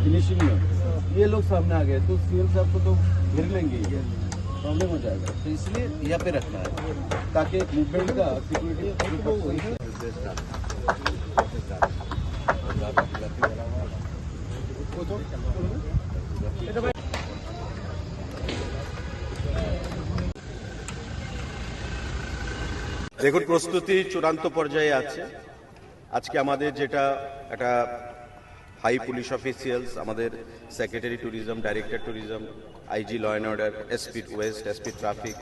Finishing में ये लोग सामने आ गए तो सीएम साहब को तो घेर लेंगे, ये प्रॉब्लम हो जाएगा। तो इसलिए यहाँ पे रखना है ताकि मूवमेंट का सिक्योरिटी। দেখুন, প্রস্তুতি চূড়ান্ত পর্যায়ে আছে। আজকে আমাদের যেটা একটা হাই পুলিশ অফিসিয়ালস, আমাদের secretary tourism, director tourism, IG law and order, SP west, SP traffic,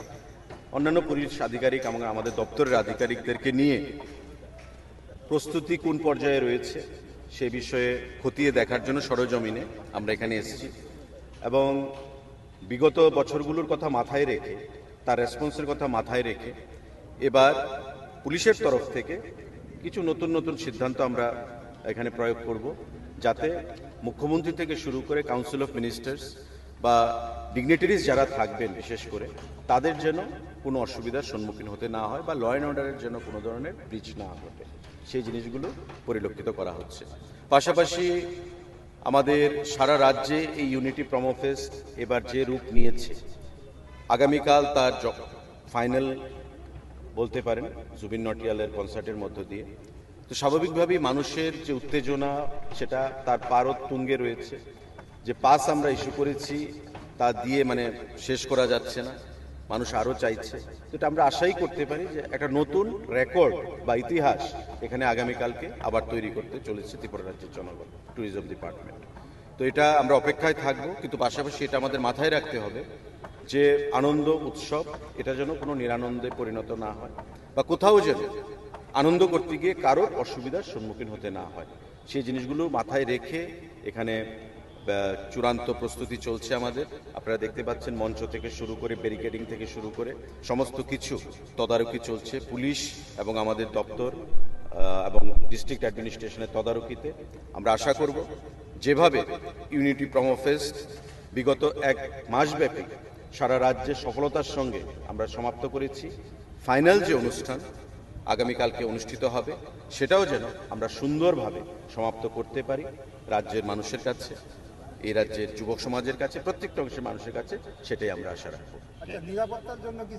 অন্যান্য পুলিশ আধিকারিক এবং আমাদের দপ্তরের আধিকারিকদেরকে নিয়ে প্রস্তুতি কোন পর্যায়ে রয়েছে সে বিষয়ে খতিয়ে দেখার জন্য সরজমিনে আমরা এখানে এসেছি এবং বিগত বছরগুলোর কথা মাথায় রেখে, তার রেসপন্সের কথা মাথায় রেখে এবার পুলিশের তরফ থেকে কিছু নতুন নতুন সিদ্ধান্ত আমরা এখানে প্রয়োগ করব, যাতে মুখ্যমন্ত্রী থেকে শুরু করে কাউন্সিল অফ মিনিস্টার্স বা ডিগনিটারিজ যারা থাকবেন বিশেষ করে তাদের যেন কোনো অসুবিধার সম্মুখীন হতে না হয় বা ল অ্যান্ড অর্ডারের জন্য কোনো ধরনের ব্রিচ না ঘটে, সেই জিনিসগুলো পরিলক্ষিত করা হচ্ছে। পাশাপাশি আমাদের সারা রাজ্যে এই ইউনিটি প্রমো ফেস্ট এবার যে রূপ নিয়েছে, আগামীকাল তার ফাইনাল বলতে পারেন জুবিন নটিয়ালের কনসার্টের মধ্য দিয়ে, তো স্বাভাবিকভাবেই মানুষের যে উত্তেজনা সেটা তার পারোত্তুঙ্গে রয়েছে। যে পাস আমরা ইস্যু করেছি তা দিয়ে শেষ করা যাচ্ছে না, মানুষ আরও চাইছে। তো এটা আমরা আশাই করতে পারি যে একটা নতুন রেকর্ড বা ইতিহাস এখানে আগামীকালকে আবার তৈরি করতে চলেছে ত্রিপুরা রাজ্যের জনগণ, ট্যুরিজম ডিপার্টমেন্ট। তো এটা আমরা অপেক্ষায় থাকবো, কিন্তু পাশাপাশি এটা আমাদের মাথায় রাখতে হবে যে আনন্দ উৎসব এটা যেন কোনো নিরানন্দে পরিণত না হয় বা কোথাও যেন আনন্দ করতে গিয়ে কারোর অসুবিধার সম্মুখীন হতে না হয়, সেই জিনিসগুলো মাথায় রেখে এখানে চূড়ান্ত প্রস্তুতি চলছে আমাদের। আপনারা দেখতে পাচ্ছেন মঞ্চ থেকে শুরু করে ব্যারিকেডিং থেকে শুরু করে সমস্ত কিছু তদারকি চলছে পুলিশ এবং আমাদের দপ্তর এবং ডিস্ট্রিক্ট অ্যাডমিনিস্ট্রেশনের তদারকিতে। আমরা আশা করব যেভাবে ইউনিটি প্রমো ফেস্ট বিগত এক মাসব্যাপী সারা রাজ্যে সফলতার সঙ্গে আমরা সমাপ্ত করেছি, ফাইনাল যে অনুষ্ঠান আগামীকালকে অনুষ্ঠিত হবে সেটাও যেন আমরা সুন্দরভাবে সমাপ্ত করতে পারি রাজ্যের মানুষের কাছে, এই রাজ্যের যুবক সমাজের কাছে, প্রত্যেকটা অংশের মানুষের কাছে, সেটাই আমরা আশা রাখবো। নিরাপত্তার জন্য কি